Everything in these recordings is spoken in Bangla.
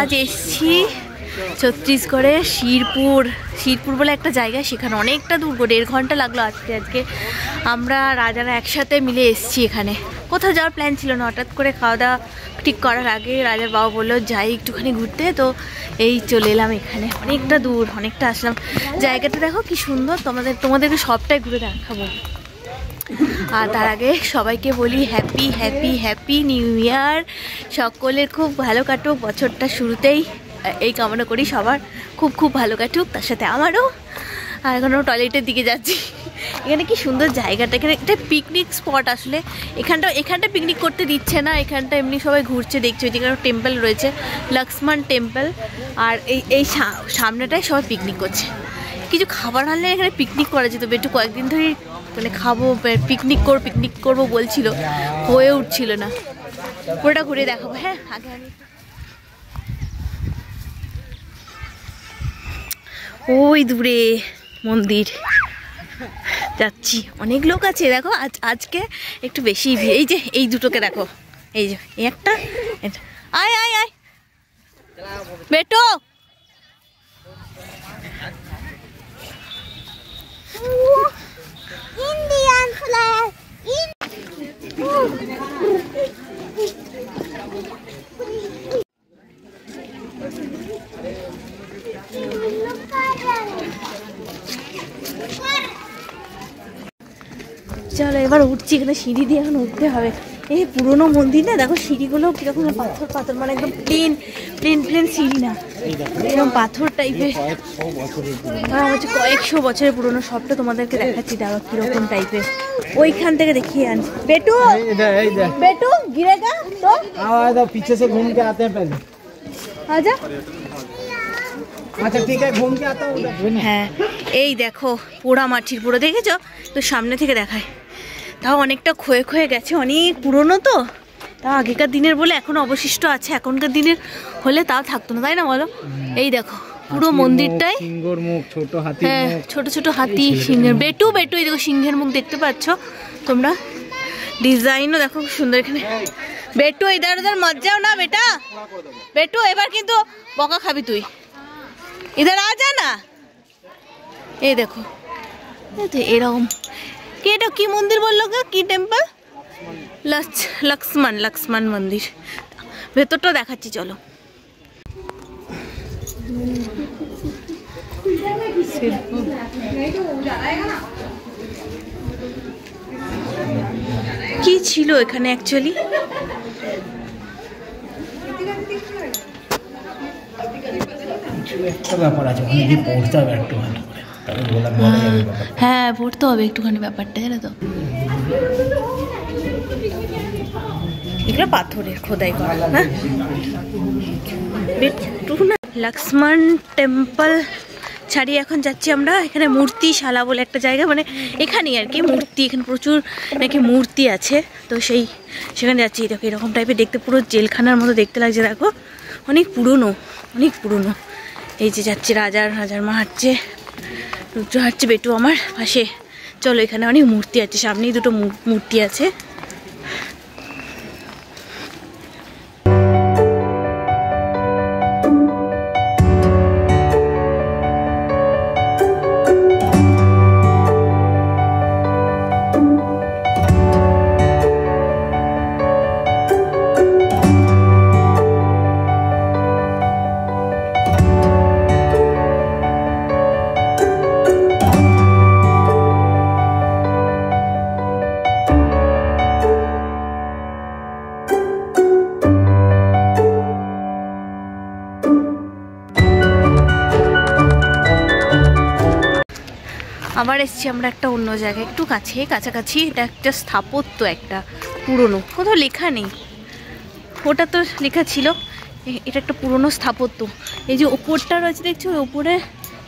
আজ এসছি ছত্তিশগড়ে শিরপুর বলে একটা জায়গা, সেখানে অনেকটা দূর, 1.5 ঘন্টা লাগলো আজকে আমরা রাজারা একসাথে মিলে এসছি এখানে। কোথাও যাওয়ার প্ল্যান ছিল না, হঠাৎ করে খাওয়া দাওয়া ঠিক করার আগে রাজার বাবা বললো যাই একটুখানি ঘুরতে, তো এই চলে এলাম এখানে। অনেকটা দূর, অনেকটা আসলাম। জায়গাটা দেখো কি সুন্দর, তোমাদেরকে সবটাই ঘুরে দেখাবো। আর তার আগে সবাইকে বলি happy happy happy new year. সকলের খুব ভালো কাটুক, বছরটা শুরুতেই এই কামনা করি সবার খুব খুব ভালো কাটুক, তার সাথে আমারও। আর এখনও টয়লেটের দিকে যাচ্ছি। এখানে কি সুন্দর জায়গাটা, এখানে একটা পিকনিক স্পট। আসলে এখানটা পিকনিক করতে দিচ্ছে না, এখানটা এমনি সবাই ঘুরছে দেখছে। ওইদিকে একটা টেম্পল রয়েছে, লক্ষ্মণ টেম্পল, আর এই সামনেটায় সবাই পিকনিক করছে। কিছু খাবার আনলে এখানে পিকনিক করা যেত। একটু কয়েকদিন ধরে মানে খাবো, পিকনিক করবো বলছিল, হয়ে উঠছিল না। পুরোটা ঘুরে দেখাবো। হ্যাঁ, আগে ওই দূরে মন্দির যাচ্ছি, অনেক লোক আছে দেখো। আজকে একটু বেশি ভিড়। এই যে এই দুটোকে দেখো, এই যে একটা, আয় আয় আয় বেটো। Indian flag. চলো এবার উঠছি, এখানে সিঁড়ি দিয়ে এখন উঠতে হবে। এই পুরোনো মন্দির না, দেখো সিঁড়িগুলো কিরকম পাথর, মানে একদম প্লেন সিঁড়ি না, এরকম পাথর টাইপের। হচ্ছে কয়েকশো বছরের পুরোনো। সবটা তোমাদেরকে দেখাচ্ছি, দেখো কিরকম টাইপের। ওইখান থেকে দেখিয়ে আনছি। বেটু গিরেগা তো पीछे से घूम के आते हैं पहले। আচ্ছা अच्छा ठीक है, घूम के आता हूँ। হ্যাঁ, এই দেখো পোড়া মাটির পুরো, দেখেছো তো? সামনে থেকে দেখায়। তাও অনেকটা ক্ষয়ে গেছে, অনেক পুরনো তো। তাও আগেকার দিনের বলে এখনো অবশিষ্ট আছে, এখনকার দিনের হলে তাও থাকতো না, তাই না বলো? এই দেখো পুরো মন্দিরটাই, হ্যাঁ ছোট ছোট হাতি, সিংহের বেটু এই দেখো সিংহের মুখ দেখতে পাচ্ছ তোমরা। ডিজাইনও দেখো সুন্দর এখানে। বেটু ইধার উধার মত যাও না বেটা, বেটু এবার কিন্তু বকা খাবি তুই, ইধার আ যা না। এই দেখো এরকম। কি এটা কি মন্দির বললো গো, কি টেম্পল? লক্ষ্মণ মন্দির। ভেতরটা দেখাচ্ছি চলো। কি ছিল এখানে অ্যাকচুয়ালি? হ্যাঁ পড়তে হবে একটুখানি ব্যাপারটা, জানো তো? এগুলো পাথরের খোদাই করা না। লক্ষ্মণ টেম্পল ছাড়িয়ে এখন যাচ্ছি আমরা এখানে মূর্তিশালা বলে একটা জায়গা, মানে এখানেই আর কি মূর্তি, এখানে প্রচুর নাকি মূর্তি আছে, তো সেখানে যাচ্ছি। দেখো এরকম টাইপের দেখতে, পুরো জেলখানার মতো দেখতে লাগছে। দেখো অনেক পুরনো। এই যে যাচ্ছে রাজার মা হাঁটছে, রুদ্র হাঁটছে, বেটু আমার পাশে। চলো এখানে অনেক মূর্তি আছে, সামনেই দুটো মূর্তি আছে। আবার এসছি আমরা একটা অন্য জায়গায়, একটু কাছাকাছি। এটা একটা স্থাপত্য, একটা পুরনো, কোথাও লেখা নেই, ওটা তো লেখা ছিল। এটা একটা পুরনো স্থাপত্য। এই যে ওপরটা রয়েছে দেখছো, ওই ওপরে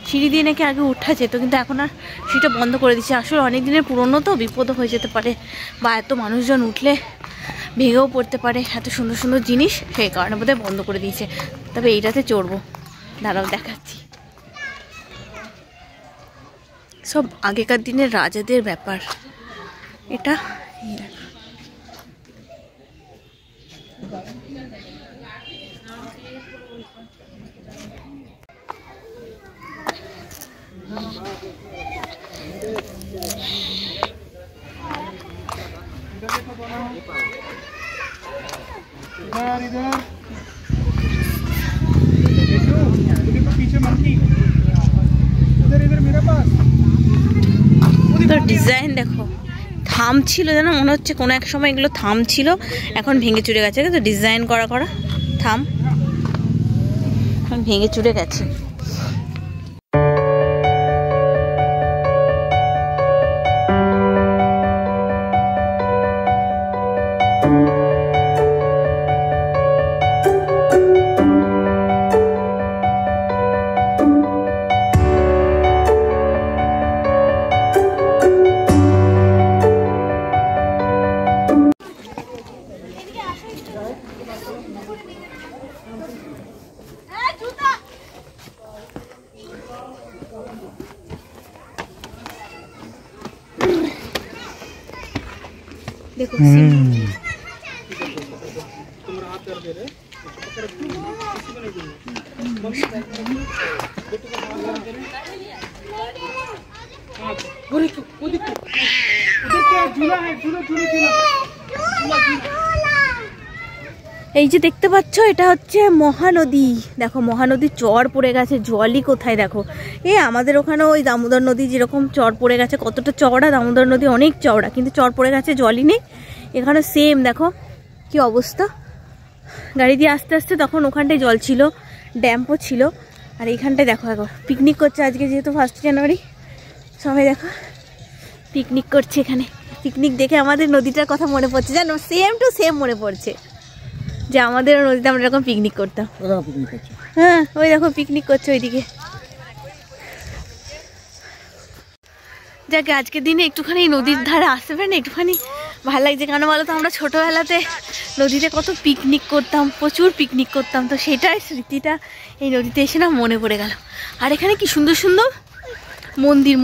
সিঁড়ি দিয়ে নাকি আগে ওঠা যেত, কিন্তু এখন আর সেটা বন্ধ করে দিচ্ছে। আসলে অনেক দিনের পুরনো তো, বিপদও হয়ে যেতে পারে, বা এত মানুষজন উঠলে ভেঙেও পড়তে পারে, এত সুন্দর সুন্দর জিনিস, সেই কারণে বোধহয় বন্ধ করে দিয়েছে। তবে এইটাতে চড়বো, দাঁড়াও দেখাচ্ছি। সব আগেকার দিনের রাজাদের ব্যাপার এটা। তো ডিজাইন দেখো, থাম ছিল যেন মনে হচ্ছে কোনো এক সময় এগুলো থাম ছিল, এখন ভেঙে চুরে গেছে। তো ডিজাইন করা করা থাম এখন ভেঙে চুরে গেছে। देखो এই যে দেখতে পাচ্ছ এটা হচ্ছে মহানদী। দেখো মহানদীর চর পড়ে গেছে, জলই কোথায় দেখো। আমাদের ওখানে ওই দামোদর নদী যেরকম চর পড়ে গেছে, কতটা চওড়া দামোদর নদী, অনেক চওড়া, কিন্তু চর পড়ে গেছে, জলই নেই। এখানে সেম দেখো কি অবস্থা। গাড়ি দিয়ে আস্তে আস্তে তখন ওখানটায় জল ছিল, ড্যাম্পও ছিল। আর এইখানটায় দেখো এখন পিকনিক করছে, আজকে যেহেতু 1 জানুয়ারি সবাই দেখো পিকনিক করছে এখানে। পিকনিক দেখে আমাদের নদীটার কথা মনে পড়ছে, জানো, সেম টু সেম মনে পড়ছে যে আমাদের নদীতে আমরা এরকম পিকনিক করতাম। হ্যাঁ ওই দেখো পিকনিক করছে ওইদিকে। যাকে আজকের দিনে একটুখানি নদীর ধারে আসতে পারে না, একটুখানি ভালো লাগছে। কেন বলো তো, আমরা ছোটোবেলাতে নদীতে কত পিকনিক করতাম, প্রচুর পিকনিক করতাম। তো সেটাই স্মৃতিটা এই নদীতে এসে না মনে পড়ে গেল। আর এখানে কি সুন্দর সুন্দর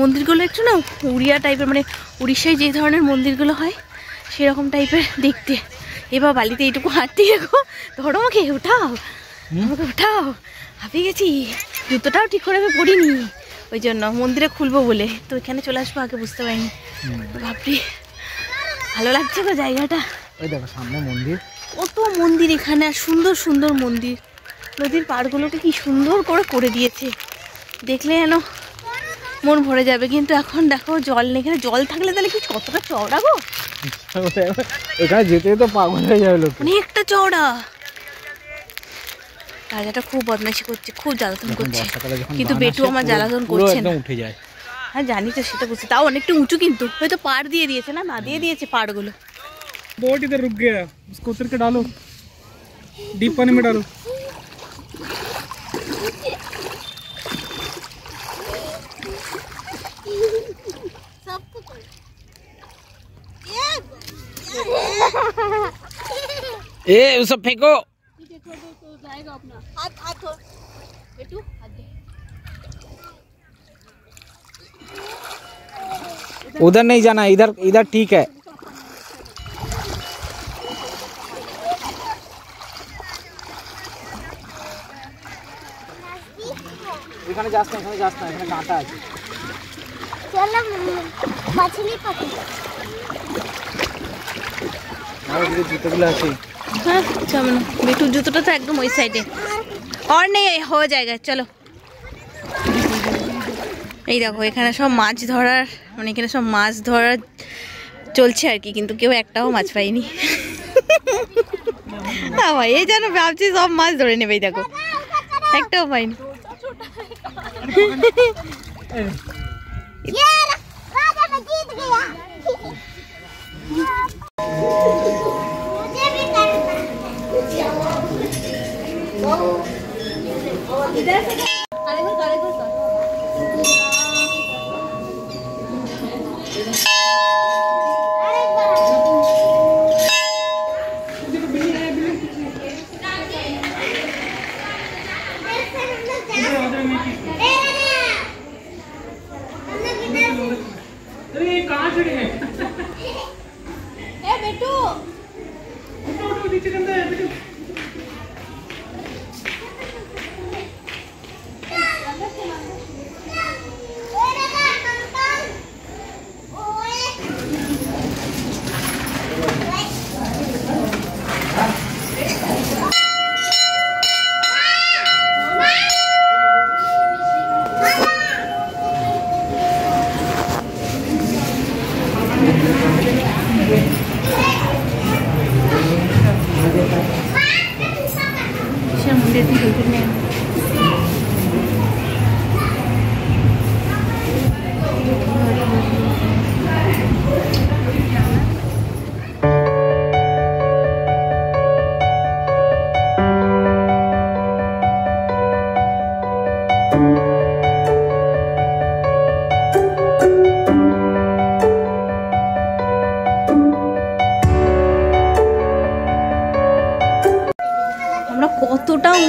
মন্দিরগুলো একটু না উড়িয়া টাইপের, মানে উড়িষ্যায় যে ধরনের মন্দিরগুলো হয় সেরকম টাইপের দেখতে। এবার বালিতে এইটুকু হাঁটতে দেখো, ধরো আমাকে উঠাও, আমাকে উঠাও, হাঁপিয়ে গেছি, জুতোটাও ঠিক করে আমি পড়িনি, ওই জন্য মন্দিরে খুলবো বলে তো এখানে চলে আসবো, আগে বুঝতে পারিনি। ভাবছি ভালো লাগছে গো জায়গাটা। ওই দেখো সামনে মন্দির, কত মন্দির এখানে, আর সুন্দর সুন্দর মন্দির। নদীর পাড়গুলোকে কি সুন্দর করে দিয়েছে, দেখলে যেন মন ভরে যাবে। কিন্তু এখন দেখো জল নেই, এখানে জল থাকলে তাহলে কি কতটা চওড়া গো, এখানে যেতে তো পাগল হয়ে যাবে লোক, অনেকটা চওড়া। রাজাটা খুব বদমাইশি করছে, খুব জ্বালাতন করছে, কিন্তু বেটু আমার জ্বালাতন করছে না। উঠে যায়। হ্যাঁ জানি তো, সেটা বুঝছি, তাও অনেকটা উঁচু, কিন্তু হয়তো পাড় দিয়ে দিয়েছে, না দিয়ে দিয়েছে পাড়গুলো। बोट इधर रुक गया, उसको उतर के डालो, डीप पानी में डालो। ए उसे फेंको, जाएगा अपना हाथ बेटू, उधर नहीं जाना, इधर इधर ठीक है। এখানে যাস না, এখানে যাস না, এখানে কাঁটা আছে। চলো মাছলি পাখি, আর এই জুতোগুলো আছে। হ্যাঁ চলো, বেটুর জুতোটা তো একদম ওই সাইডে, আর নেই হয়ে জায়গা। চলো এই দেখো এখানে সব মাছ ধরার, মানে এখানে সব মাছ ধরার চলছে আর কি, কিন্তু কেউ একটাও মাছ পাইনি। হ্যাঁ ভাই, এই যেন ভাবছি সব মাছ ধরে নেবে, দেখো একটাও পাইনি।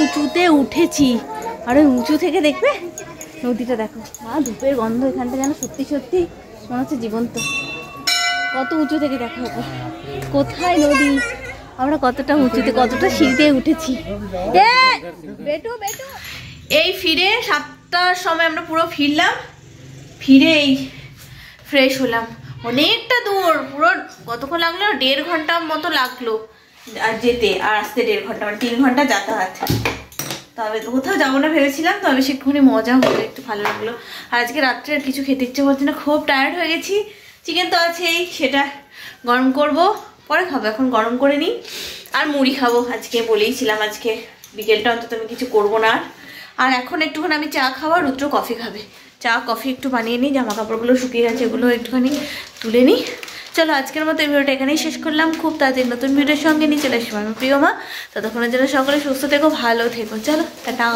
উঁচুতে উঠেছি। আর ওই উঁচু থেকে দেখবে নদীটা দেখো, ধূপের গন্ধ এখানটা যেন সত্যি সত্যি মনে হচ্ছে জীবন্ত। কত উঁচু থেকে দেখো, কোথায় নদী, আমরা কতটা উঁচুতে, কতটা সিঁড়িতে উঠেছি। এই ফিরে 7টার সময় আমরা পুরো ফিরলাম, ফিরে এই ফ্রেশ হলাম। অনেকটা দূর, পুরো কতক্ষণ লাগলো, 1.5 ঘন্টার মতো লাগলো আর যেতে আর আসতে 1.5 ঘন্টা, মানে 3 ঘন্টা যাতায়াত। তবে কোথাও যাবো না ভেবেছিলাম, তবে সেখানে মজা হলো, একটু ভালো লাগলো। আর আজকে রাত্রে আর কিছু খেতে ইচ্ছে করছে না, খুব টায়ার্ড হয়ে গেছি। চিকেন তো আছেই, সেটা গরম করব, পরে খাবো, এখন গরম করে নিই। আর মুড়ি খাবো, আজকে বলেইছিলাম আজকে বিকেলটা অন্তত আমি কিছু করবো না। আর এখন একটুখানি আমি চা খাওয়া, রুদ্র কফি খাবে। চা কফি একটু বানিয়ে নিই, জামা কাপড়গুলো শুকিয়ে গেছে, এগুলো একটুখানি তুলে নিই। চলো আজকের মতো এই ভিডিওটা এখানেই শেষ করলাম। খুব তাড়াতাড়ি নতুন ভিডিওর সঙ্গে নিয়ে চলে আসবো আমি প্রিয় মা। ততক্ষণের জন্য সকলে সুস্থ থেকো, ভালো থেকো। চলো টাটা।